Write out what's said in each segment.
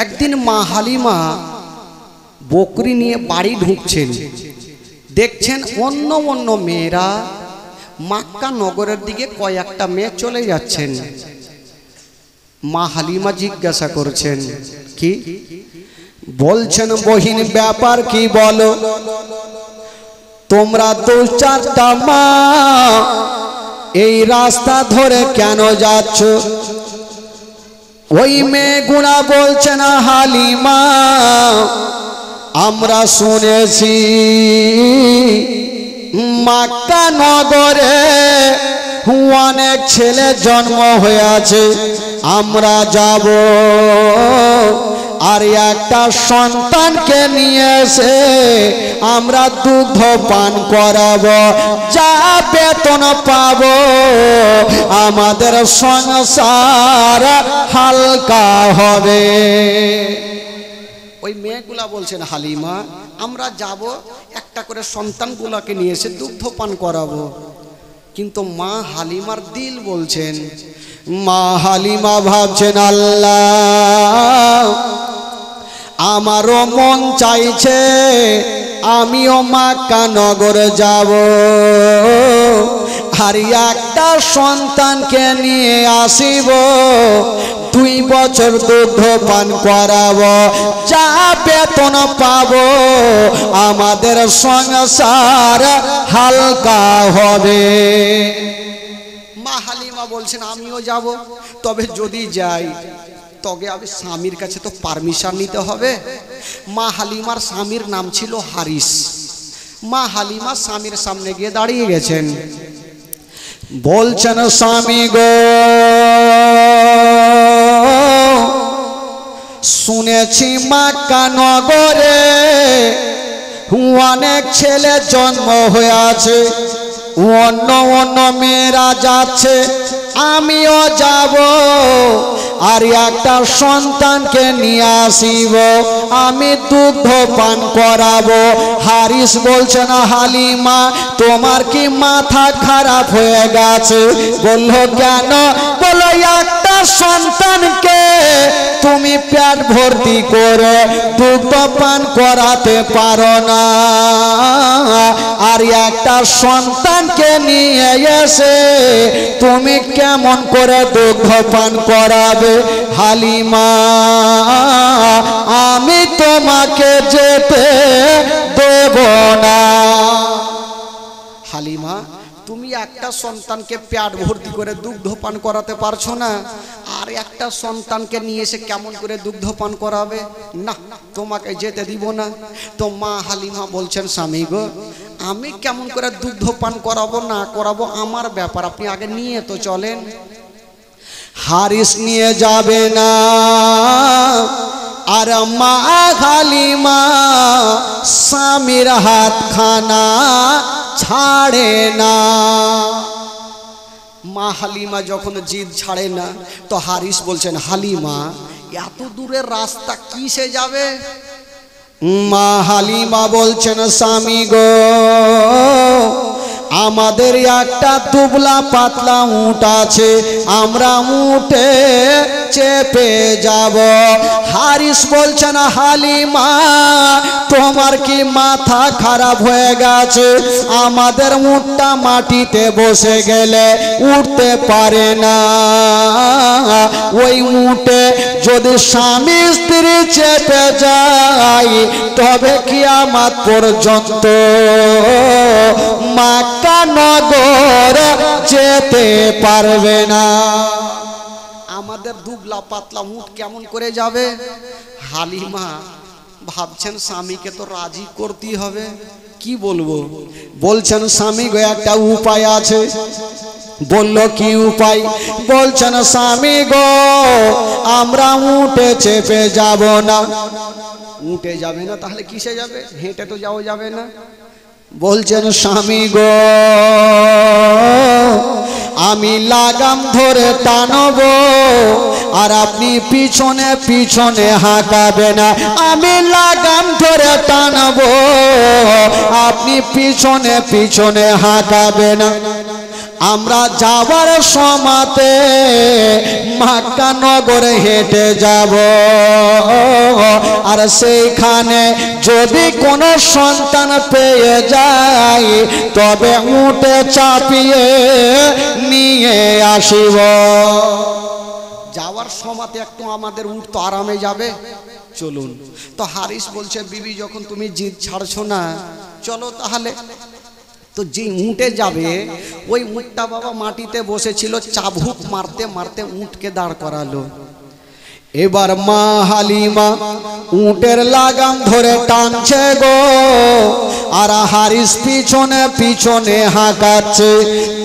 একদিন মা হালিমা বকরি নিয়ে বাড়ি ঢুকছেন, দেখছেন অন্য অন্য মেয়েরা মক্কা নগরের দিকে কয়েকটা মেয়ে চলে যাচ্ছেন। মা হালিমা জিজ্ঞাসা করছেন, কি বলছেন বহিন, ব্যাপার কি বলো? তোমরা দু চারটা মা এই রাস্তা ধরে কেন যাচ্ছ? ওই মেয়েগুলা বলছে না, হালিমা আমরা শুনেছি মক্কা নগরে অনেক ছেলে জন্ম হয়েছে, আমরা যাব আর একটা সন্তানকে নিয়ে এসে আমরা দুগ্ধ পান করাবো, যা বেতন পাবো আমাদের সংসার হালকা হবে। ওই মেয়েগুলা বলছেন, হালিমা আমরা যাব একটা করে সন্তানগুলাকে নিয়ে এসে দুগ্ধ পান করাবো। কিন্তু মা হালিমার দিল বলছেন, মা হালিমা ভাবছেন, আল্লাহ আমারও মন চাইছে আমিও মক্কা নগরে যাব, আর একটা সন্তানকে নিয়ে আসিব, 2 বছর দুগ্ধ পান করাবো, যা বেতন পাবো আমাদের সংসার হালকা হবে। মা হালিমা বলছেন, আমিও যাব, তবে যদি যাই তবে আমি স্বামীর কাছে তো পারমিশন নিতে হবে। মা হালিমার স্বামীর নাম ছিল হারিস। মা হালিমা স্বামীর সামনে গিয়ে দাঁড়িয়ে গেছেন, বলছেন, স্বামী গো শুনেছি মক্কা নগরে অনেক ছেলে জন্ম হয়েছে, অন্য অন্য মেয়েরা যাচ্ছে, আমিও যাব আর একটা সন্তানকে নিয়ে আসিব, আমি দুগ্ধ পান করাবো। হারিস বলছে না, হালিমা তোমার কি মাথা খারাপ হয়ে গেছে? বলল কেন? বলো একটা সন্তানকে তুমি পেট ভর্তি করে দুগ্ধ পান করাতে পারো না, আর একটা সন্তানকে নিয়ে এসে তুমি কেমন করে দুগ্ধ পান করাবে? হালিমা আমি তোমাকে যেতে দেব না। হালিমা তুমি একটা সন্তানকে পেট ভর্তি করে দুগ্ধ পান করাতে পারছো না, আর একটা সন্তানকে নিয়ে এসে কেমন করে দুগ্ধ পান করাবে? না, তোমাকে যেতে দিব না। তো মা হালিমা বলছেন, স্বামী গো আমি কেমন করে দুগ্ধ পান করাবো না করাবো আমার ব্যাপার, আপনি আগে নিয়ে তো চলেন। হারিস নিয়ে যাবে না, আর মা হালিমা স্বামীর হাতখানা ছাড়ে না। মা হালিমা যখন জিদ ছাড়ে না, তো হারিস বলছেন, হালিমা এত দূরের রাস্তা কিসে যাবে? মা হালিমা বলছেন, স্বামী গো আমাদের একটা দুবলা পাতলা উট আছে, আমরা উটে চেপে যাব। হারিস বলছেন, হালিমা তোমার কি মাথা খারাপ হয়ে গেছে? আমাদের উটটা মাটিতে বসে গেলে উঠতে পারে না, ওই উটে যদি স্বামী স্ত্রী চেপে যায় তবে কিয়ামত পর্যন্ত মক্কা নগর যেতে পারবে না। আমাদের দুবলা পাতলা উট কেমন করে যাবে? হালিমা ভাবছেন স্বামীকে তো রাজি করতেই হবে, কি বলবো? বলছেন, স্বামী গো একটা উপায় আছে। বলল, কি উপায়? বলছেন, স্বামী গো আমরা উটে চেপে যাব না। উটে যাবে না তাহলে কিসে যাবে? হেঁটে তো যাওয়া যাবে না। বলছেন, স্বামী গো আমি লাগাম ধরে টানবো আর আপনি পিছনে পিছনে হাঁকাবেন। আমি লাগাম ধরে টানবো, আপনি পিছনে পিছনে হাঁকাবেন। আমরা যাবার সময়তে মক্কা নগরে হেঁটে যাব। সেইখানে যদি কোনো সন্তান পেয়ে যায় তবে উঠে চাপিয়ে নিয়ে আসিব। যাওয়ার সময়তে একটু আমাদের উঠ তো আরামে যাবে, চলুন। তো হারিস বলছে বিবি যখন তুমি জিদ ছাড়ছো না, চলো তাহলে। তো যে উঠে যাবে ওই উঠটা বাবা মাটিতে বসেছিল, চাবুক মারতে মারতে উঠকে দাঁড় করালো। এবার মা হালিমা উটের লাগাম ধরে টানছে গো, আর হারিস পিছনে পিছনে হাঁকাচ্ছে।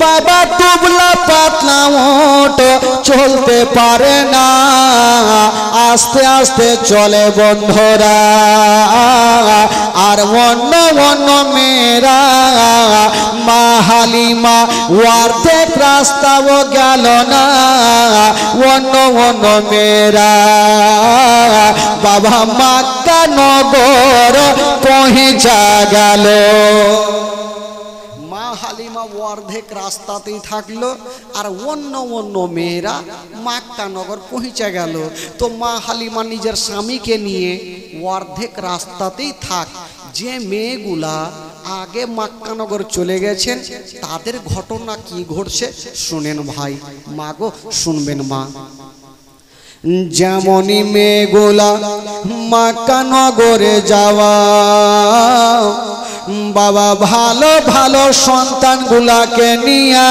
বাবা দুবলা পাতলা উট চলতে পারে না, আস্তে আস্তে চলে বন্ধুরা। আর অন্য অন্য মেয়েরা মা হালিমা অর্ধেক রাস্তাও গেল না, অন্য অন্য মেয়েরা বাবা মক্কা নগর পৌঁছা গেল। মা হালিমা অর্ধেক রাস্তাতেই থাকলো, আর অন্য অন্য মেয়েরা মক্কা নগর পৌঁছে গেল। তো মা হালিমা নিজের স্বামীকে নিয়ে অর্ধেক রাস্তাতেই থাক। যে মেয়েগুলা আগে মক্কা নগর চলে গেছেন তাদের ঘটনা কি ঘটছে শুনেন ভাই। মা গো শুনবেন মা। যেমনই মেয়েগুলা মক্কা নগরে যাওয়া বাবা ভালো ভালো সন্তানগুলাকে নিয়ে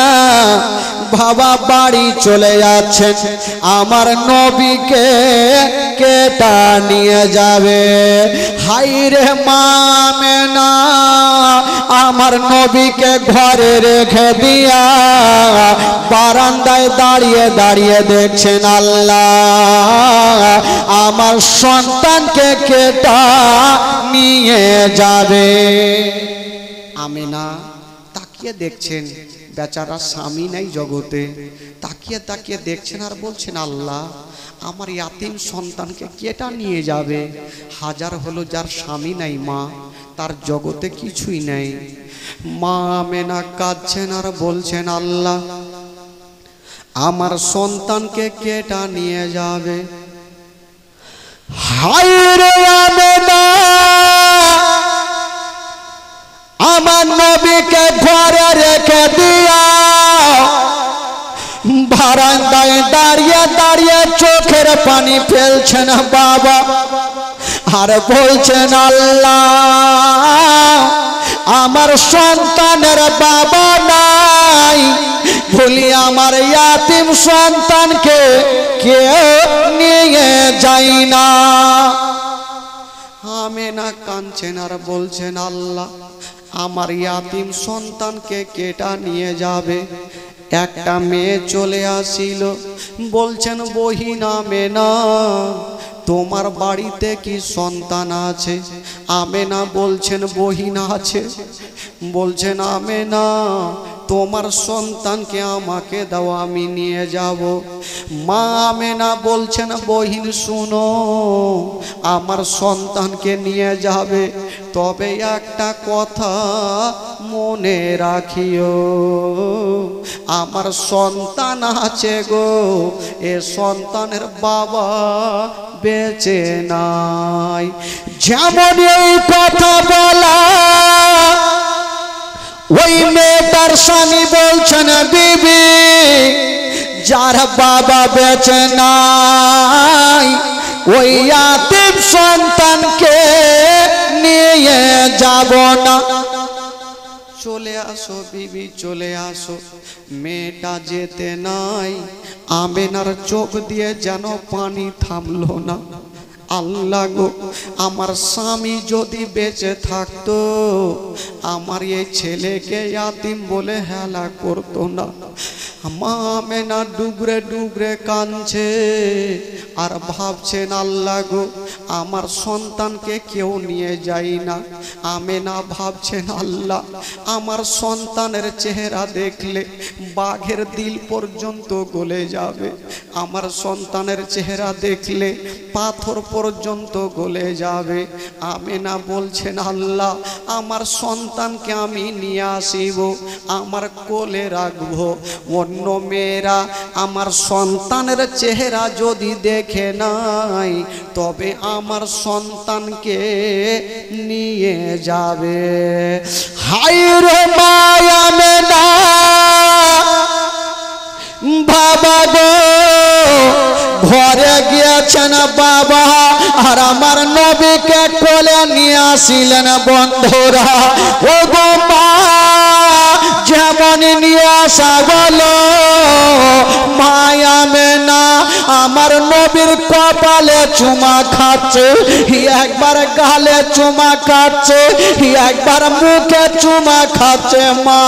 বাবা বাড়ি চলে যাচ্ছেন। আমার নবীকে কেটা নিয়ে যাবে। হাই রে মা আমেনা আমার নবীকে ঘরে রেখে দিয়া বারান্দায় দাঁড়িয়ে দাঁড়িয়ে দেখছেন আল্লাহ আমার সন্তানকে কেটা নিয়ে যাবে। আমেনা তাকিয়ে দেখছেন, বেচারা স্বামী নাই জগতে, তাকিয়ে তাকিয়ে দেখছেন আর বলছেন আল্লাহ আমার ইয়াতিম সন্তানকে কেটা নিয়ে যাবে। হাজার হলো যার স্বামী নাই মা, তার জগতে কিছুই নাই। মা আমেনা কাঁদছেন আর বলছেন আল্লাহ আমার সন্তানকে কেটা নিয়ে যাবে। হায় রে আমেনা আমার নবীকে ঘরে রেখে দিয়া বারান্দায় দাঁড়িয়ে দাঁড়িয়ে চোখের পানি ফেলছেন বাবা, আর বলছেন আল্লাহ আমার সন্তানের বাবা নাই বলি আমার ইয়াতিম সন্তানকে কেউ নিয়ে যায় না। আমেনা কাঁদছেন আর বলছেন আল্লাহ আমার ইয়াতিম সন্তানকে কেটা নিয়ে যাবে। একটা মেয়ে চলে আসিল, বলছেন বহিন আমেনা তোমার বাড়িতে কি সন্তান আছে? আমেনা বলছেন বহিন আছে। বলছেন আমেনা তোমার সন্তানকে আমাকে দাও আমি নিয়ে যাব। মা আমেনা বলছেন বহিন শুনো আমার সন্তানকে নিয়ে যাবে, তবে একটা কথা মনে রাখিও আমার সন্তান আছে গো, এ সন্তানের বাবা বেঁচে নাই। যেমন এই কথা বলা ওই মেয়েটার স্বামী বলছেন বিবি যার বাবা বেঁচে নাই ওই ইয়াতিম সন্তানকে নিয়ে যাব না। চলে আসো বিবি চলে আসো। মেয়েটা যেতে নাই, আমেনার চোখ দিয়ে যেন পানি থামলো না। আল্লাহ গো আমার স্বামী যদি বেঁচে থাকতো আমার এই ছেলেকে ইয়াতিম বলে হেলা করতো না। মা আমেনা ডুবরে ডুবরে কাঁদছে আর ভাবছেন আল্লাহ গো আমার সন্তানকে কেউ নিয়ে যায় না। আমেনা ভাবছেন আল্লাহ আমার সন্তানের চেহারা দেখলে বাঘের দিল পর্যন্ত গলে যাবে, আমার সন্তানের চেহারা দেখলে পাথর পর্যন্ত গলে যাবে। আমেনা বলছেন আল্লাহ আমার সন্তানকে আমি নিয়ে আসিব, আমার কোলে রাখবো, অন্য অন্য মেয়েরা আমার সন্তানের চেহারা যদি দেখে নাই তবে আমার সন্তানকে নিয়ে যাবে। হায় রে মায়া মেনা বাবা গো, ঘরে গিয়েছেন বাবা আর আমার নবীকে কোলে নিয়ে আসিলেন বন্ধুরা। ও গো মা, যেমন নিয়ে আসা গেলো মায়া মেনা আমার নবীর কপালে চুমা খাচ্ছে, একবার গালে চুমা খাচ্ছে, একবার মুখে চুমা খাচ্ছে মা,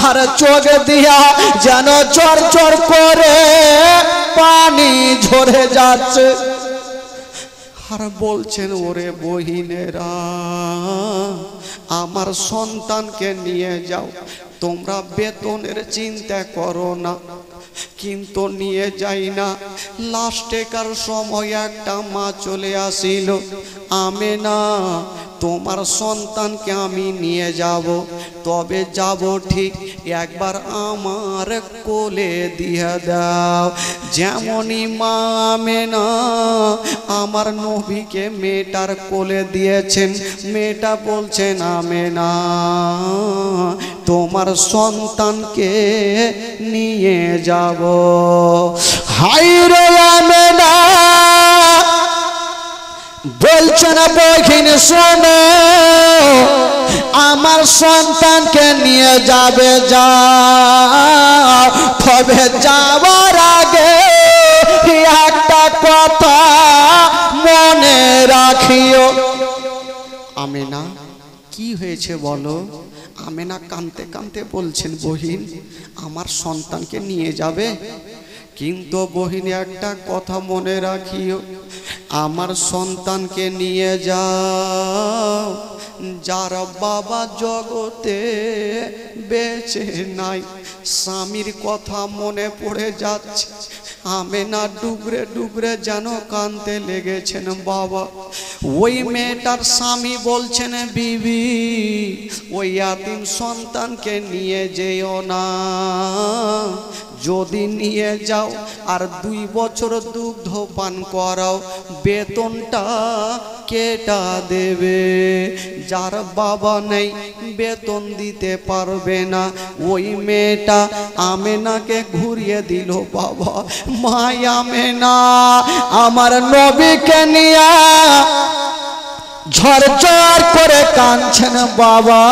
আর চোখ দিয়া যেন চর চর করে পানি ঝরে যাচ্ছে। আর বলছেন ওরে বহিনেরা আমার সন্তানকে নিয়ে যাও, তোমরা বেতনের চিন্তা করো না, কিন্তু নিয়ে যাই না। লাস্টেকার সময় একটা মা চলে আসিল, আমেনা তোমার সন্তানকে আমি নিয়ে যাব, তবে যাব ঠিক একবার আমার কোলে দিয়ে দাও। যেমনই মা আমেনা আমার নবীকে মেয়েটার কোলে দিয়েছেন, মেয়েটা বলছেন আমেনা তোমার সন্তানকে নিয়ে যাব। হায় রে আমেনা বলছেন বহিন শোনো, আমার সন্তানকে নিয়ে যাবে যাও, তবে যাওয়ার আগে একটা কথা মনে রাখিও। আমেনা কি হয়েছে বলো? আমেনা কাঁদতে কাঁদতে বলছেন বহিন আমার সন্তানকে নিয়ে যাবে, কিন্তু বহিনী একটা কথা মনে রাখিও, আমার সন্তানকে নিয়ে যাও যার বাবা জগতে বেঁচে নাই। স্বামীর কথা মনে পড়ে যাচ্ছে, আমেনা ডুবরে ডুবরে যেন কাঁদতে লেগেছেন বাবা। ওই মেয়েটার স্বামী বলছেন বিবি ওই ইয়াতিম সন্তানকে নিয়ে যেও না, যদি নিয়ে যাও আর 2 বছর দুগ্ধ পান করাও বেতনটা কেটা দেবে। যার বাবা নেই বেতন দিতে পারবে না। ওই মেয়েটা আমেনাকে ঘুরিয়ে দিল বাবা। মা আমেনা আমার নবীকে নিয়ে ঝরঝর করে কাঁদছেন বাবা,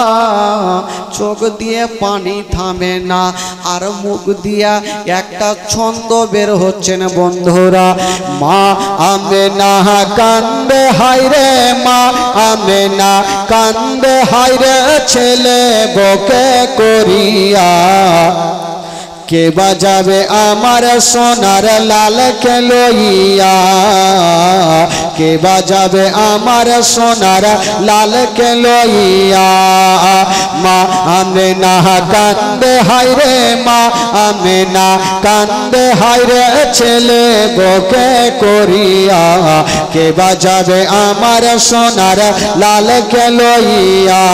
চোখ দিয়ে পানি থামে না আর মুখ দিয়া একটা ছন্দ বের হচ্ছেন বন্ধুরা। মা আমেনা কান্দে হায় রে, মা আমেনা কান্দে হায় রে, ছেলে বকে করিয়া কে বাজাবে আমার সোনার লালকে লইয়া, কে বাজাবে আমার সোনার লালকে লইয়া। মা আমেনা কান্দে হায় রে, মা আমেনা কান্দে হায় রে, ছেলে বকে করিয়া কে বাজাবে আমার সোনার লালকে লইয়া,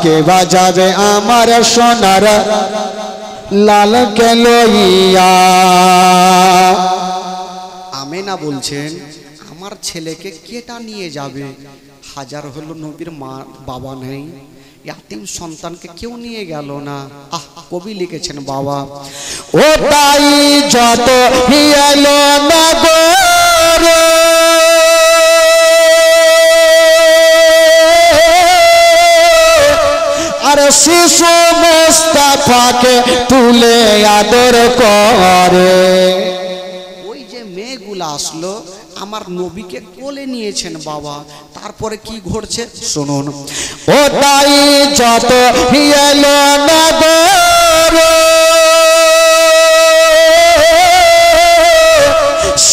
কে বাজাবে আমার সোনার লালকে লইয়া। আমেনা বলছেন আমার ছেলেকে কেটা নিয়ে যাবে? হাজার হলো নবীর মা বাবা নেই, ইয়াতিম সন্তানকে কেউ নিয়ে গেল না। কবি লিখেছেন বাবা ও তাই যত হিয়ালো নগর আর শিশু মুস্তাফাকে তুলে আদর করে। ওই যে মেয়েগুলো আসলো আমার নবীকে কোলে নিয়েছেন বাবা, তারপরে কি ঘটছে শুনুন। ও তাই যত হিয়ালো নগর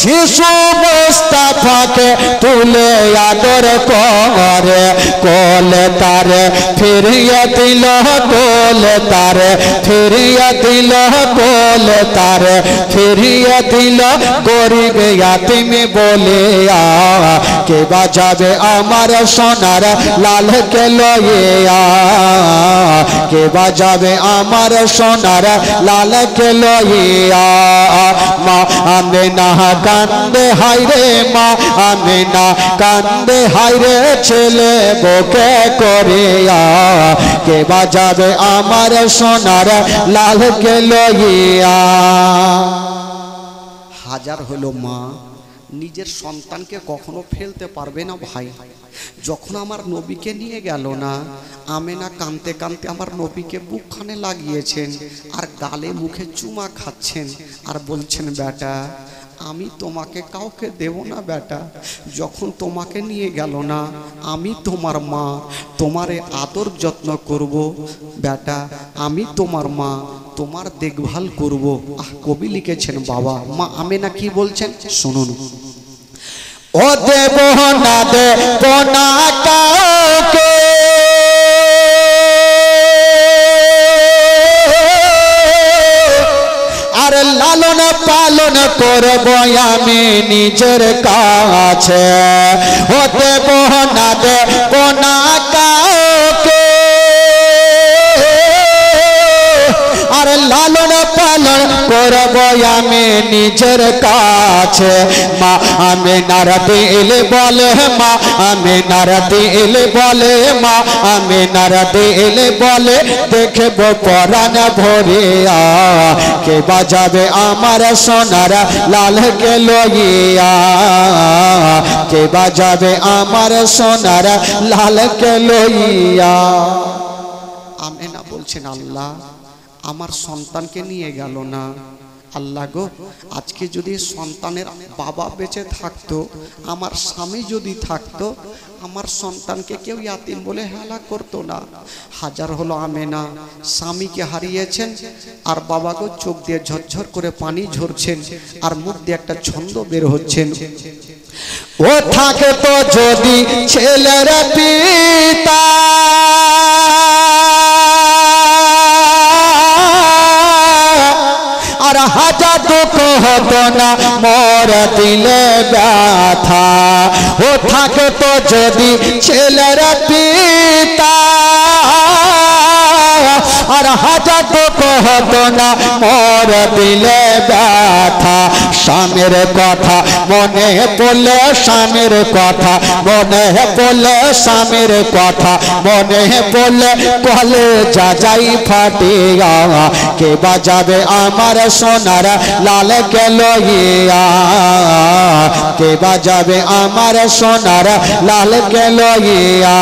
শিশু মুস্তাফাকে তুলে আদর করে কোলে তারে ফিরিয়ে দিল কোলে তারে ফিরিয়ে দিল কোলে তারে ফিরিয়ে দিল গরিব ইয়াতিম বলে কে বাজাবে আমার সোনার লালকে লইয়া কে বাজাবে আমার সোনার লালকে লইয়া মা আমেনা কান্দে হায়রে মা আমেনা কান্দে হায়রে ছেলে বুকে করিয়া কে বাজাবে আমার সোনার লালকে লইয়া হাজার হলো মা নিজের সন্তানকে কখনো ফেলতে পারবে না ভাই যখন আমার নবীকে নিয়ে গেল না আমেনা কাঁদতে কাঁদতে আমার নবীকে বুকখানে লাগিয়েছেন আর গালে মুখে চুমা খাচ্ছেন আর বলছেন বেটা আমি তোমাকে কাউকে দেব না বেটা যখন তোমাকে নিয়ে গেল না আমি তোমার মা তোমারে আদর যত্ন করব বেটা আমি তোমার মা তোমার দেখভাল করব কবি লিখেছেন বাবা মা আমেনা কি বলছেন শুনুন ও দেব না দেব না কাউকে আর লালন পালন করব আমি নিজের কাছে ও দেব না দেব না কাউকে আর লালন পালন করব আমি নিজের কাছে মা আমেনার দিল বলে মা আমেনার দিল বলে মা আমেনার দিল বলে দেখব পরাণ ভরিয়া কে বাজাবে আমার সোনার লালকে লইয়া কে বাজাবে আমার সোনার লালকে লইয়া আমেনা বলছেন আল্লাহ আমার সন্তানকে নিয়ে গেল না আল্লাহ গো আজকে যদি সন্তানের বাবা বেঁচে থাকতো আমার স্বামী যদি থাকতো আমার সন্তানকে কেউ ইয়াতিম বলে হেলা করতো না হাজার হলো আমেনা স্বামীকে হারিয়েছেন আর বাবাকে চোখ দিয়ে ঝরঝর করে পানি ঝরছেন আর মুখ দিয়ে একটা ছন্দ বের হচ্ছেন ও থাকে তো যদি ছেলের পিতা আর হাজার দুঃখ হতো না মোর দিলে ব্যথা ও থাকে তো যদি ছেলের পিতা আর হাজার দুঃখ হতো না মোর দিলে ব্যথা স্বামীর কথা মনে পড়লে স্বামীর কথা মনে পড়লে স্বামীর কথা মনে পড়লে কলে যাই ফাটিয়া কে বাজাবে আমার সোনার লালকে লইয়া কে বাজাবে আমার সোনার লালকে লইয়া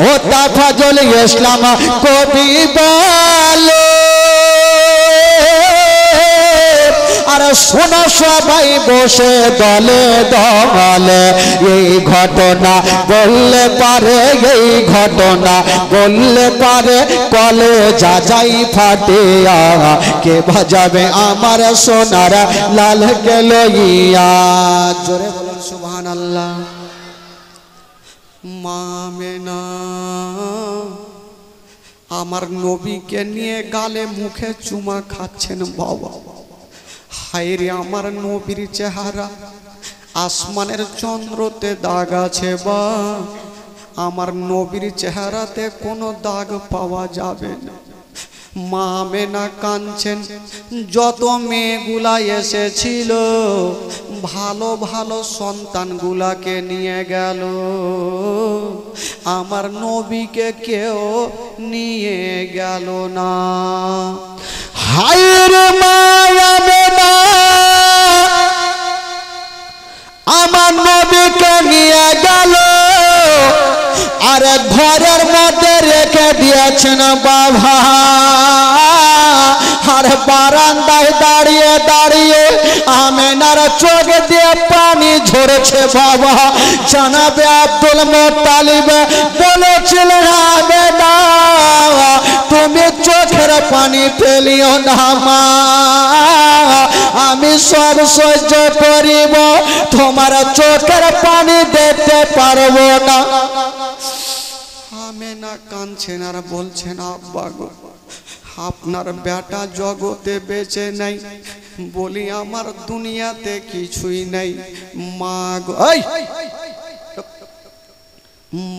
ও তাফাজুল ইসলাম কবি বলে আর শোনো সবাই বসে দলে দলে এই ঘটনা বললে পারে এই ঘটনা বললে পারে কলে যাই ফাটিয়া কে বাজাবে আমার সোনার লালকে লইয়া জোরে বলুন সুবহানাল্লাহ মা আমেনা আমার নবীকে নিয়ে গালে মুখে চুমা খাচ্ছেন বাবা হায় রে আমার নবীর চেহারা আসমানের চন্দ্রতে দাগ আছে বা আমার নবীর চেহারাতে কোনো দাগ পাওয়া যাবে না মা আমেনা কাঁদছেন যত মেয়েগুলা এসেছিল ভালো ভালো সন্তানগুলাকে নিয়ে গেল আমার নবীকে কেউ নিয়ে গেল না হায় রে মা আমেনা আমার নবীকে নিয়ে গেল আর ঘরের মধ্যে রেখে দিয়েছেন বাবা আর বারান্দায় দাঁড়িয়ে দাঁড়িয়ে আমেনার চোখ দিয়ে পানি ঝরেছে বাবা জানাবে আব্দুল মুত্তালিব বলেছিলেন আমেনা তুমি চোখের পানি ফেলিও না মা, আমি সব সহ্য করিব, তোমার চোখের পানি দেখতে পারবো না। আমেনা কাঁদছেন আর বলছেন, আব্বা গো, আপনার বেটা জগতে বেঁচে নাই, বলি আমার দুনিয়াতে কিছুই নাই। মা গো,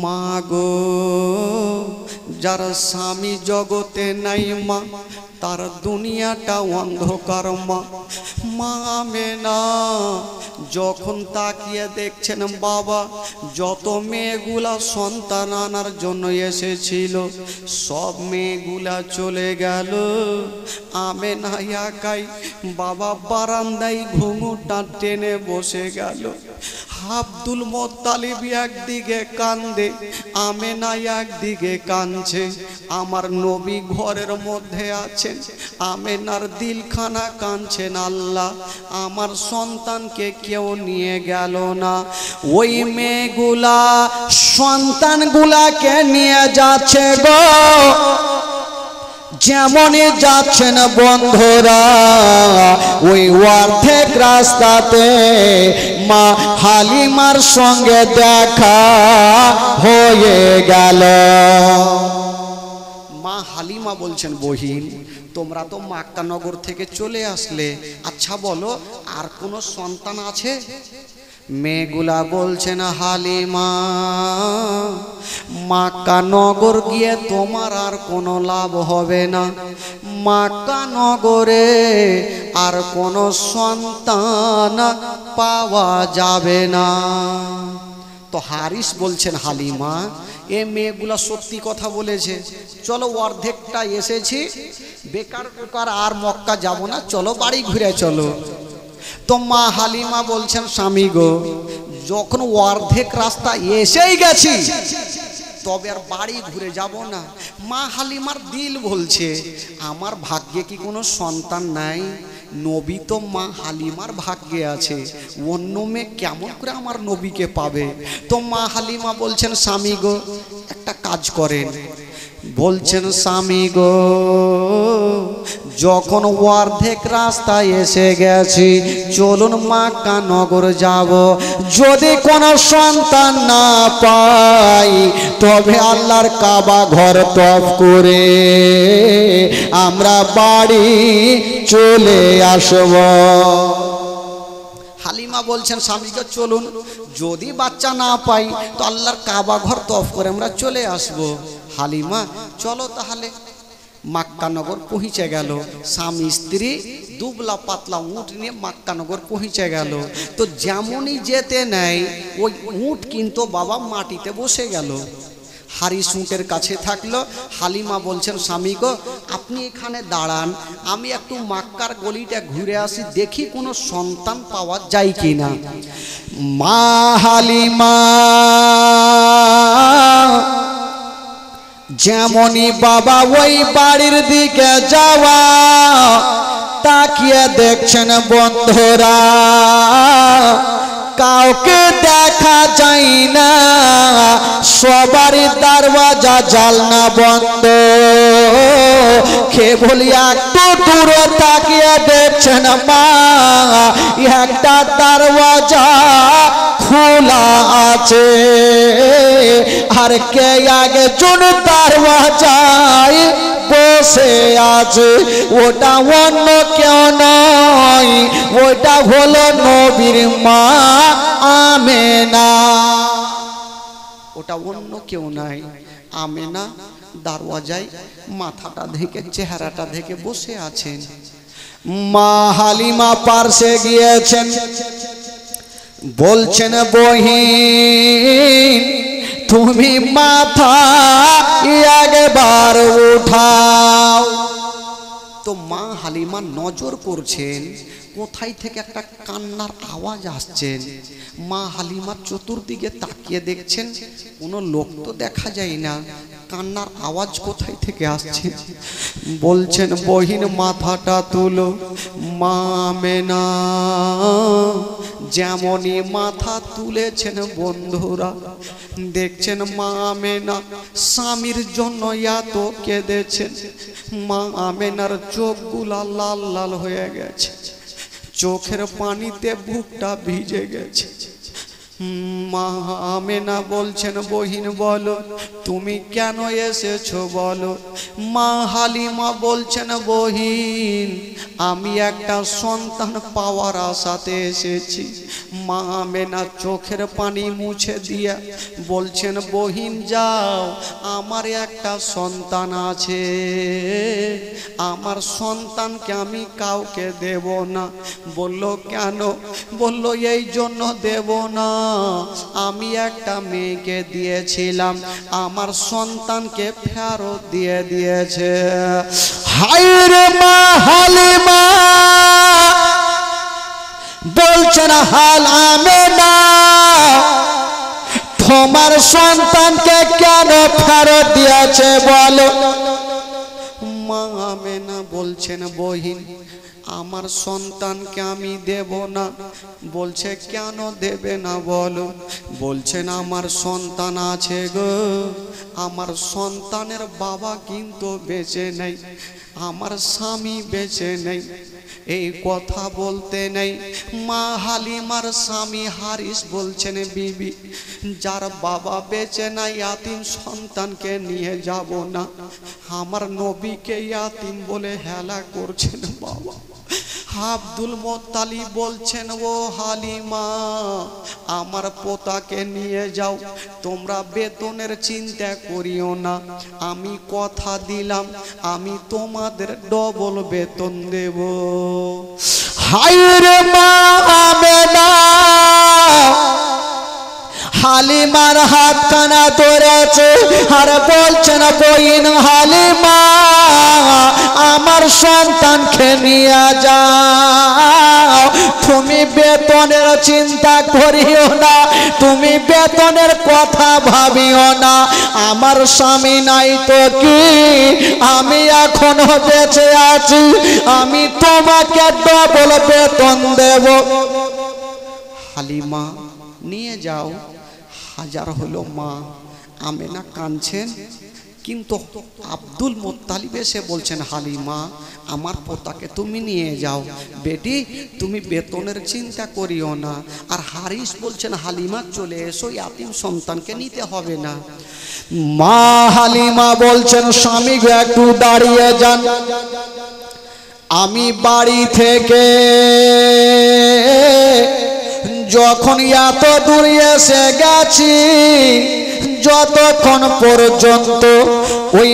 মা গো, যার স্বামী জগতে নাই মা, তার দুনিয়াটা অন্ধকার মা। মা আমেনা যখন তাকিয়ে দেখছেন বাবা, যত মেয়েগুলা সন্তান আনার জন্য এসেছিল সব মেয়েগুলা চলে গেল, আমেনা একাই বাবা বারান্দায় ঘুঙুরটা টেনে বসে গেল। আব্দুল মোত্তালিব একদিকে কান্দে, আমেনা একদিকে কাঁদছে। আমার নবী ঘরের মধ্যে আছেন, আমেনার দিলখানা কাঁদছেন, আল্লাহ আমার সন্তানকে কেউ নিয়ে গেল না। ওই মেয়েগুলা সন্তানগুলাকে নিয়ে যাচ্ছে গো, যেমনই যাচ্ছেন বন্ধুরা, ওই অর্ধেক রাস্তাতে মা হালিমার সঙ্গে দেখা হয়ে গেল। মা হালিমা বলছেন, বহিন তোমরা তো মক্কা নগর থেকে চলে আসলে, আচ্ছা বলো আর কোনো সন্তান আছে? মেয়েগুলা বলছেন, হালিমা মক্কা নগর গিয়ে তোমার আর কোনো লাভ হবে না, মক্কা নগরে আর কোনো সন্তান পাওয়া যাবে না। তো হারিস বলছেন, হালিমা এ মেয়েগুলা সত্যি কথা বলেছে, চলো অর্ধেকটা এসেছি, বেকার বেকার আর মক্কা যাব না, চলো বাড়ি ঘুরে চলো। তো মা হালিমা বলছেন, স্বামী গো, যখন অর্ধেক রাস্তা এসেই গেছি তবে আর বাড়ি ঘুরে যাব না। মা হালিমার দিল বলছে, আমার ভাগ্যে কি কোনো সন্তান নাই? নবী তো মা হালিমার ভাগ্যে আছে, অন্য মেয়ে কেমন করে আমার নবীকে পাবে? তো মা হালিমা বলছেন, স্বামী গো একটা কাজ করেন, বলছেন স্বামী গো যখন অর্ধেক রাস্তায় এসে গেছি, চলুন মক্কা নগর যাব, যদি কোনো সন্তান না পাই তবে আল্লাহর কাবা ঘর তওয়াফ করে আমরা বাড়ি চলে আসব। হালিমা বলছেন, স্বামীকে চলুন, যদি বাচ্চা না পাই তো আল্লাহর কাবা ঘর তওয়াফ করে আমরা চলে আসব। হালিমা চলো তাহলে। মক্কা নগর পৌঁছে গেল, স্বামী স্ত্রী দুবলা পাতলা উট নিয়ে মক্কা নগর পৌঁছে গেল। তো যেমনই যেতে নেয় ওই উট কিন্তু বাবা মাটিতে বসে গেল, হারিস উটের কাছে থাকলো। হালিমা বলছেন, স্বামী গো আপনি এখানে দাঁড়ান, আমি একটু মক্কার গলিটা ঘুরে আসি, দেখি কোনো সন্তান পাওয়া যায় কিনা। মা হালিমা যেমনই বাবা ওই বাড়ির দিকে যাওয়া, তাকিয়ে দেখছেন বন্ধুরা কাউকে দেখা যায় না, সবারই দরওয়াজা জানলা বন্ধ। কেবল একটু দূরে তাকিয়ে দেখছেন মা একটা দরওয়াজা খোলা আছে, আর কে আগে জন দরওয়াজায় বসে আছে, ওটা অন্য কেউ নয়, ওটা হলো নবীর মা আমেনা। ওটা অন্য কেউ নাই, আমেনা দরওয়াজায় মাথাটা ঢেকে চেহারাটা ঢেকে বসে আছেন। মা হালিমা পার্শ্বে গিয়েছেন, বলছেন বহিন তুমি মাথা একবার উঠাও। তো মা হালিমা নজর করছেন কোথায় থেকে একটা কান্নার আওয়াজ আসছেন। মা হালিমার চতুর্দিকে তাকিয়ে দেখছেন কোনো লোক তো দেখা যায় না, কান্নার আওয়াজ কোথায় থেকে আসছে। বলছেন বহিন মাথাটা তুলো। মা আমেনা যেমনই মাথা তুলেছেন বন্ধুরা, দেখছেন মা আমেনা স্বামীর জন্য এত কেঁদেছেন। মা আমেনার চোখগুলা লাল লাল হয়ে গেছে, চোখের পানিতে বুকটা ভিজে গেছে। মা আমেনা বলছেন, বহিন বলো তুমি কেন এসেছো বলো। মা হালিমা বলছেন, বহিন আমি একটা সন্তান পাওয়ার আশাতে এসেছি। মা আমেনা চোখের পানি মুছে দিয়া বলছেন, বহিন যাও, আমার একটা সন্তান আছে, আমার সন্তানকে আমি কাউকে দেব না। বলল কেন? বলল এই জন্য দেব না, আমি একটা মেয়েকে দিয়েছিলাম, আমার সন্তানকে ফেরত দিয়ে দিয়েছে। হায়রে মা হালিমা বলছেন, হাল আমেনা তোমার সন্তানকে কেন ফেরত দিয়েছে বলো। মা আমেনা বলছেন, বহিন আমার সন্তানকে আমি দেব না। বলছে কেন দেবে না বলো। বলছেন আমার সন্তান আছে গো, আমার সন্তানের বাবা কিন্তু বেঁচে নেই, আমার স্বামী বেঁচে নেই। এই কথা বলতে নেই, মা হালিমার স্বামী হারিস বলছেন, বিবি যার বাবা বেঁচে নাই ইয়াতিম সন্তানকে নিয়ে যাব না। আমার নবীকে ইয়াতিম বলে হেলা করছেন বাবা। আব্দুল মোত্তালিব বলছেন, ও হালিমা আমার পোতাকে নিয়ে যাও, তোমরা বেতনের চিন্তা করিও না, আমি কথা দিলাম আমি তোমাদের ডবল বেতন দেব। হায়রে মা আমেনা হালিমার হাত কানা ধরেছে আর বলছেন, বহিন হালিমা আমার সন্তানকে নিয়ে যাও, তুমি বেতনের চিন্তা করিও না, তুমি বেতনের কথা ভাবিও না, আমার স্বামী নাই তো কি, আমি এখনো বেঁচে আছি, আমি তোমাকে ডবল বেতন দেব। হালিমা নিয়ে যাও। হাজার হলো মা আমেনা কাঁদছেন, কিন্তু আব্দুল মোত্তালিব এসে বলছেন, হালিমা আমার পোতাকে তুমি নিয়ে যাও, বেটি তুমি বেতনের চিন্তা করিও না। আর হারিস বলছেন, হালিমা চলে এসো, ইয়াতিম সন্তানকে নিতে হবে না। মা হালিমা বলছেন, স্বামী একটু দাঁড়িয়ে যান, আমি বাড়ি থেকে যখন এত দূর এসে গেছি, যতক্ষণ পর্যন্ত ওই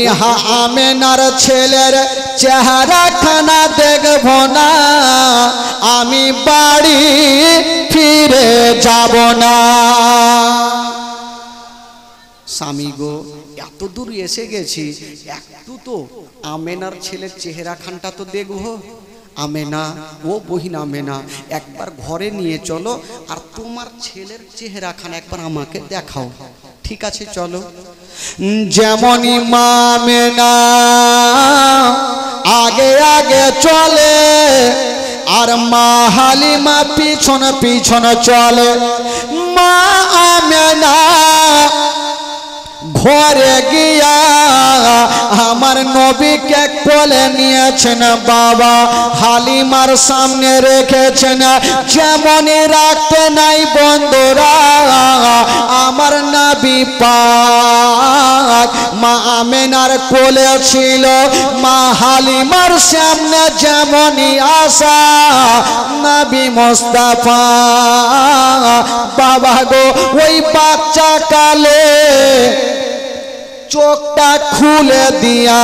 আমেনার ছেলের চেহারাখানা দেখব না, আমি বাড়ি ফিরে যাব না। স্বামী গো এত দূর এসে গেছি, একটু তো আমেনার ছেলের চেহারাখানটা তো দেখবো। আমেনা ও বহিন আমেনা একবার ঘরে নিয়ে চলো, আর তোমার ছেলের চেহারাখানা একবার আমাকে দেখাও। ঠিক আছে চলো। যেমনই মা আমেনা আগে আগে চলে আর মা হালিমা পিছন পিছন চলে। মা আমেনা ঘরে গিয়া আমার নবীকে কোলে নিয়েছেন, বাবা হালিমার সামনে রেখেছেন। যেমনই রাখতে নাই বন্ধুরা, আমার নবী পাক মা আমেনার কোলে ছিল, মা হালিমার সামনে যেমনই আসা নবী মুস্তাফা বাবা গো ওই বাচ্চা কালে চোখটা খুলে দিয়া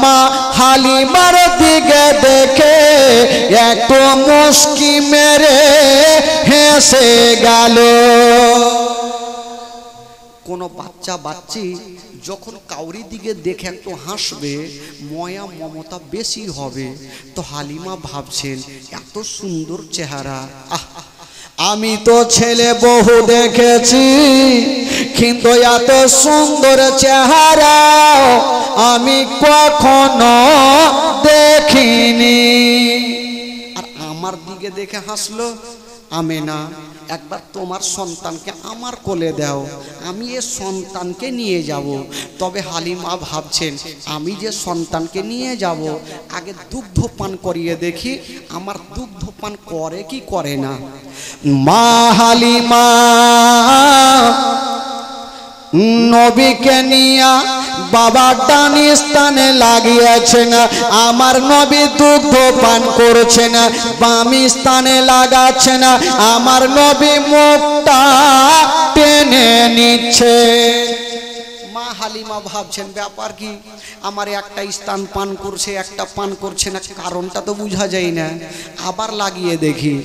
মা হালিমার দিকে দেখে একটু মুস্কি মেরে হেসে গেল। কোন বাচ্চা বাচ্চি যখন কাউরি দিকে দেখে একটু হাসবে, ময়া মমতা বেশি হবে। তো হালিমা ভাবছেন এত সুন্দর চেহারা, আমি তো ছেলে বহু দেখেছি, কিন্তু এত সুন্দর চেহারা আমি কখনো দেখিনি। আর আমার দিকে দেখে হাসলো, আমেনা একবার তোমার সন্তানকে আমার কোলে দাও, আমি এ সন্তানকে নিয়ে যাব। তবে হালিমা ভাবছেন আমি যে সন্তানকে নিয়ে যাব আগে দুগ্ধ পান করিয়ে দেখি আমার দুগ্ধ পান করে কি করে না। মা হালিমা নবীকে নিয়া বাবা ডানি স্থানে লাগিয়েছেন, আমার নবী দুগ্ধ পান করছেন, বামি স্থানে লাগাচ্ছেন, আমার নবী মুখটা টেনে নিচ্ছে। মা হালিমা ভাবছেন ব্যাপার কি, আমার একটা স্থান পান করছে একটা পান করছে না, কারণটা তো বোঝা যায় না। আবার লাগিয়ে দেখি,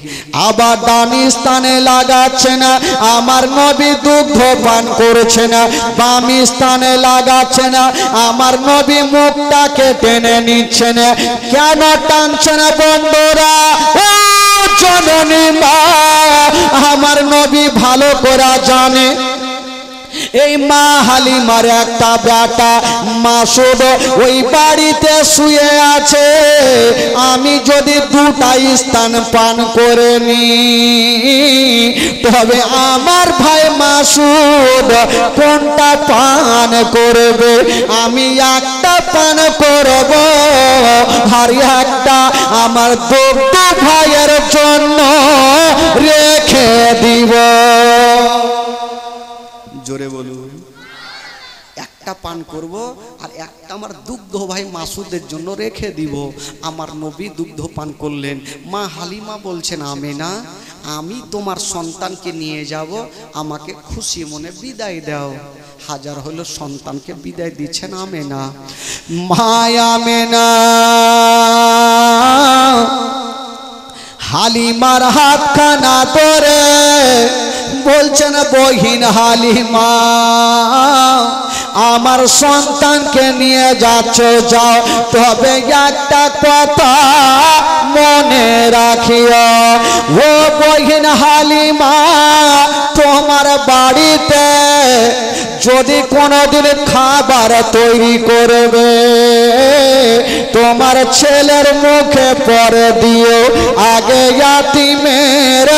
আবার ডানি স্থানে লাগাচ্ছে না, আমার নবী দুগ্ধ পান করছে না, বামি স্থানে লাগাচ্ছে না, আমার নবী মুখটাকে টেনে নিচ্ছে না। কেন টানছে না বন্ধুরা? ও জননী মা, আমার নবী ভালো করে জানে এই মা হালিমার একটা বেটা মাসুদ ওই বাড়িতে শুয়ে আছে, আমি যদি দুটা স্থান পান করে নি তবে আমার ভাই মাসুদ কোনটা পান করবে? আমি একটা পান করব আর একটা আমার দুটো ভাইয়ের জন্য রেখে দিব। জোরে বলুন, একটা পান করব আর একটা আমার দুগ্ধ ভাই মাসুদের জন্য রেখে দিব। আমার নবী দুগ্ধ পান করলেন। মা হালিমা বলছেন আমেনা আমি তোমার সন্তানকে নিয়ে যাব, আমাকে খুশি মনে বিদায় দাও। হাজার হলো সন্তানকে বিদায় দিচ্ছেন আমেনা। মা আমেনা হালিমার হাতখানা ধরে বলছেন বহিন হালিমা আমার সন্তানকে নিয়ে যাচ্ছ যাও, তবে একটা কথা মনে রাখিও ও বহিন হালিমা, তোমার বাড়িতে যদি কোনোদিন খাবার তৈরি করবে তোমার ছেলের মুখে পরে দিও, আগে ইয়াতীমের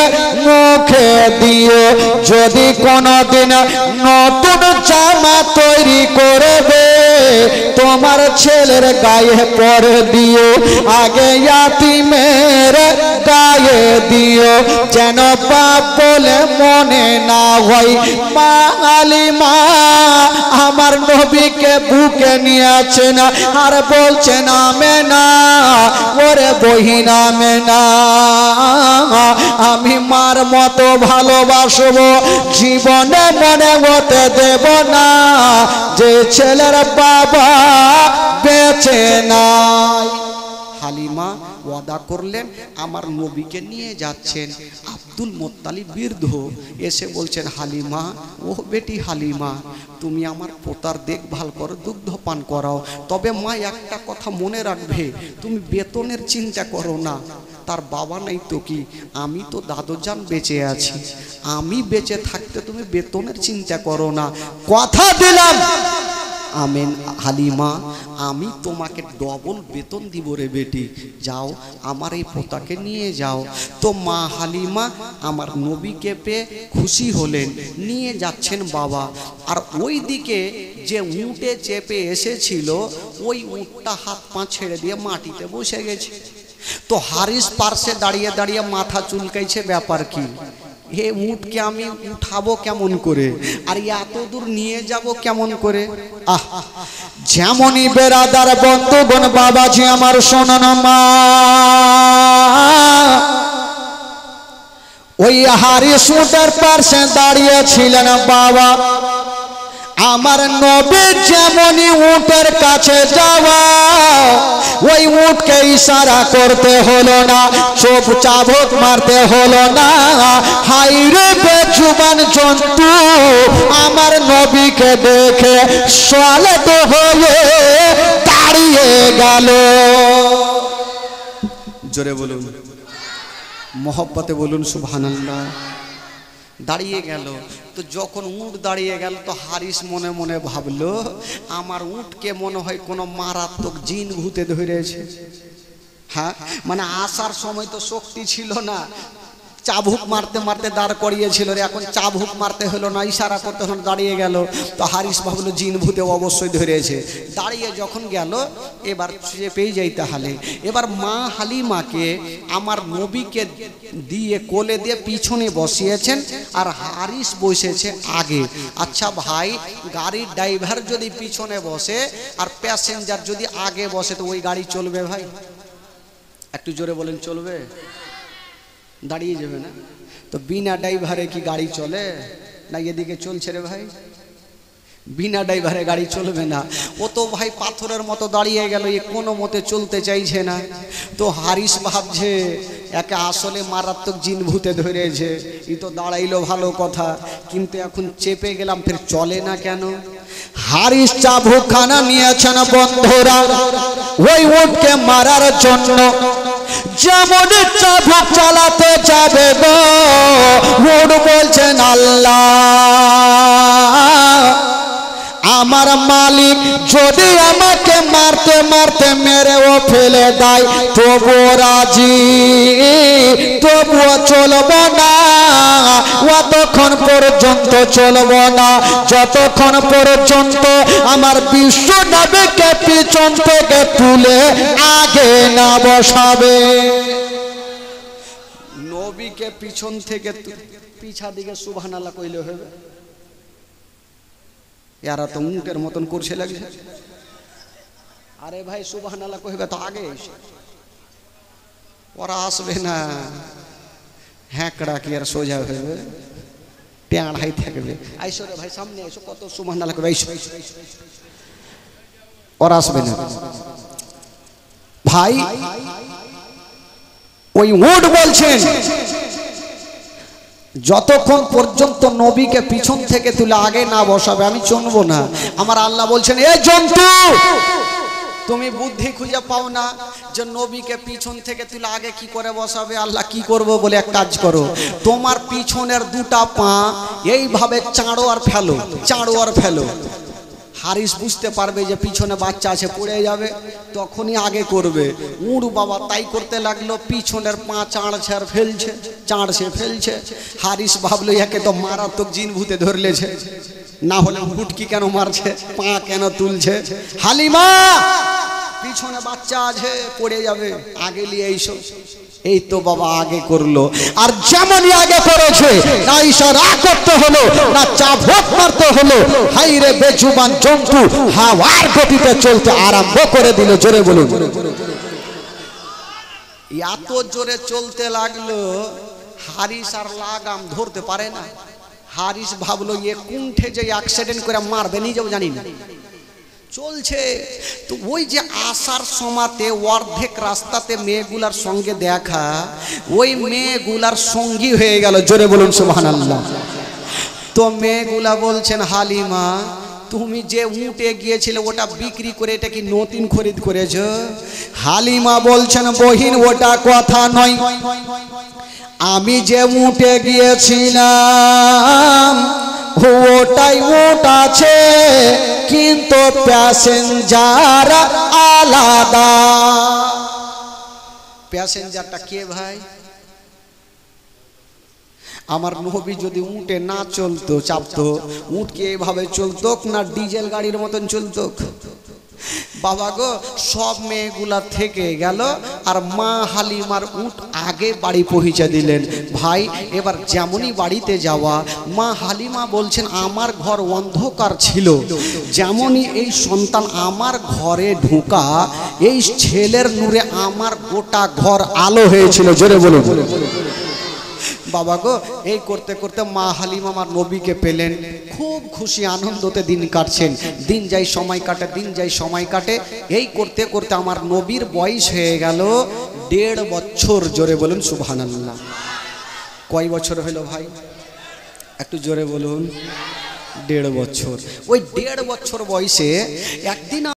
মুখে দিও। যদি কোনোদিন নতুন জামা তৈরি করবে তোমার ছেলের গায়ে পরে দিও, আগে ইয়াতীমের গায়ে দিও, যেন পাপ বলে মনে না হয়। মা হালিমা আমার নবীকে বুকে নিয়েছেন আর বলছেন আমেনা ওরে বহিন আমেনা, আমি মার মতো ভালোবাসবো, জীবনে মনে হতে দেব না যে ছেলের বাবা বেঁচে নাই। হালিমা ওয়াদা করলেন আমার নবীকে নিয়ে যাচ্ছেন। আব্দুল মুত্তালিব বৃদ্ধ এসে বলছেন হালিমা ও বেটি হালিমা তুমি আমার পোতার দেখভাল করো, দুগ্ধ পান করাও, তবে মা একটা কথা মনে রাখবে তুমি বেতনের চিন্তা করো না, তার বাবা নাই তো কি, আমি তো দাদুজান বেঁচে আছি, আমি বেঁচে থাকতে তুমি বেতনের চিন্তা করো না। কথা দিলাম আমেন হালিমা আমি তোমাকে ডবল বেতন দিব রে বেটি, যাও আমার এই পোতাকে নিয়ে যাও। তো মা হালিমা আমার নবীকে পেয়ে খুশি হলেন, নিয়ে যাচ্ছেন বাবা। আর ওই দিকে যে উঁটে চেপে এসেছিল ওই উঁটটা হাত পা ছেড়ে দিয়ে মাটিতে বসে গেছে। তো হারিস পার্শ্বে দাঁড়িয়ে দাঁড়িয়ে মাথা চুলকাইছে, ব্যাপার কি, হে উটকে আমি উঠাবো কেমন করে আর এত দূর নিয়ে যাব কেমন করে। আহ যেমনই বেরাদার বন্ধুগণ বাবাজি আমার শোনো মা, ওই হারিস উটের পাশে দাঁড়িয়ে ছিলেন বাবা। আমার নবী যেমনই উটের কাছে যাওয়া ওই উটকে ইশারা করতে হলো না, চোখ চাবুক মারতে হলো না, হাইরে বেজুবান জন্তু আমার নবীকে দেখে সালাত হয়ে দাঁড়িয়ে গেল। জোরে বলুন, মোহব্বতে বলুন সুবহানাল্লাহ। দাঁড়িয়ে গেল। তো যখন উট দাঁড়িয়ে গেল তো হারিস মনে মনে ভাবলো আমার উটকে মনে হয় কোনো মারাত্মক জিন ভূতে ধরেছে। হ্যাঁ, মানে আসার সময় তো শক্তি ছিল না, চাবুক মারতে মারতে দাঁড় করিয়েছিল রে, এখন চাবুক মারতে হলো না, ইশারা করতে হলো, দাঁড়িয়ে গেল। তো হারিস ভাবলো জিন ভূতে অবশ্যই ধরেছে। দাঁড়িয়ে যখন গেল এবার চেপেই যাই, তাহলে এবার মা হালিমাকে আমার নবীকে দিয়ে কোলে দিয়ে পিছনে বসিয়েছেন আর হারিস বসেছে আগে। আচ্ছা ভাই, গাড়ির ড্রাইভার যদি পিছনে বসে আর প্যাসেঞ্জার যদি আগে বসে তো ওই গাড়ি চলবে ভাই? একটু জোরে বলেন, চলবে? দাঁড়িয়ে যাবে না? তো বিনা ড্রাইভারে কি গাড়ি চলে? না এদিকে চলছে রে ভাই, বিনা ড্রাইভারে গাড়ি চলবে না। ও তো ভাই পাথরের মতো দাঁড়িয়ে গেল, এ কোনো মতে চলতে চাইছে না। তো হারিস ভাবছে একে আসলে মারাত্মক জিন ভূতে ধরেছে, ই তো দাঁড়াইলো ভালো কথা, কিন্তু এখন চেপে গেলাম, ফের চলে না কেন? হারিস চাবুকখানা নিয়েছেন বন্ধুরা ওই উটকে মারার জন্য। যেমন চাবুক চালাতে যাবে গো, উট বলছেন আল্লাহ আমার মালিক যদি আমাকে মারতে মারতে মেরেও ফেলে দেয় তবুও রাজি, তবুও চলব না, অতক্ষণ পর্যন্ত চলব না যতক্ষণ পর্যন্ত আমার বিশ্ব নবীকে পিছন থেকে তুলে আগে না বসাবে। নবীকে পিছন থেকে পিছা দিকে সুবহানাল্লাহ কইলে হবে? এরা তো উটের মতন করছে লাগছে। আরে ভাই সুবহানাল্লাহ কইবে তো আগে এসে, ওরা আসবে না, হ্যাঁকড়া কি আর সোজা হইবে, টেঁড়াই থাকবে। আইসো রে ভাই সামনে এসো, কত সুবহানাল্লাহ কইবে, আইসো, ওরা আসবে না ভাই। ওই উট বলছেন যতক্ষণ পর্যন্ত নবীকে পিছন থেকে তুলে আগে না বসাবে আমি চলবো না। আমার আল্লাহ বলছেন এ জন্তু, তুমি বুদ্ধি খুঁজে পাও না যে নবীকে পিছন থেকে তুলে আগে কি করে বসাবে? আল্লাহ কি করব বলে এক কাজ করো, তোমার পিছনের দুটা পা এইভাবে চাঁড়ো আর ফেলো, চাঁড়ো আর ফেলো। হারিস বুঝতে পারবে যে পিছনে বাচ্চা আছে, পড়ে যাবে, তখনই আগে করবে। উড় বাবা তাই করতে লাগলো, পিছনের পা চাঁড়ছে আর ফেলছে, চাঁড়ছে ফেলছে। হারিস ভাবলো একে তো মারাত্মক জিন ভূতে ধরলেছে, না হলে হুটকি কেন মারছে, পা কেন তুলছে? হালিমা পিছনে বাচ্চা আছে, পড়ে যাবে, আগে নিয়ে এইসব। এই তো বাবা আগে করলো, আর যেমনই আগে করেছে না ইশারা করতে হলো না চাবুক মারতে হলো, হাইরে বেজুবান জন্তু হাওয়ার গতিতে চলতে আরম্ভ করে দিল। জোরে বলুন। এত জোরে চলতে লাগলো হারিস আর লাগাম ধরতে পারে না। হারিস ভাবলো এ কুণ্ঠে যে অ্যাক্সিডেন্ট করে মারবে নিজেও জানি না, চলছে। তো ওই যে আসার সময়তে অর্ধেক রাস্তাতে মেয়েগুলার সঙ্গে দেখা, ওই মেয়েগুলার সঙ্গী হয়ে গেল। জোরে বলুন সুবহানাল্লাহ। তো মেয়েগুলা বলছেন হালিমা তুমি যে উটে গিয়েছিলে ওটা বিক্রি করে এটা কি নতুন খরিদ করেছ? হালিমা বলছেন বহিন ওটা কথা নয়, আমি যে উটে গিয়েছিলাম ওটাই উট আছে কিন্তু প্যাসেঞ্জার আলাদা। প্যাসেঞ্জারটা কে ভাই? আমার নবী যদি উটে না চলতো, চাপতো, উট কি এইভাবে চলতো না ডিজেল গাড়ির মতন চলতো? বাবা গো, সব মেয়েগুলা থেকে গেল আর মা হালিমার উট আগে বাড়ি পৌঁছে দিলেন। ভাই এবার যেমনই বাড়িতে যাওয়া, মা হালিমা বলছেন আমার ঘর অন্ধকার ছিল, যেমনই এই সন্তান আমার ঘরে ঢোকা, এই ছেলের নূরে আমার গোটা ঘর আলো হয়েছিল। জোরে বলুন। বাবা গো, এই করতে করতে মা হালিমা আমার নবীকে পেলেন, খুব খুশি আনন্দতে দিন কাটছেন। দিন যাই সময় কাটে, দিন যাই সময় কাটে। এই করতে করতে আমার নবীর বয়স হয়ে গেল 1.5 বছর। জোরে বলুন সুবহানাল্লাহ। কয় বছর হলো ভাই? একটু জোরে বলুন। 1.5 বছর। ওই 1.5 বছর বয়সে একদিন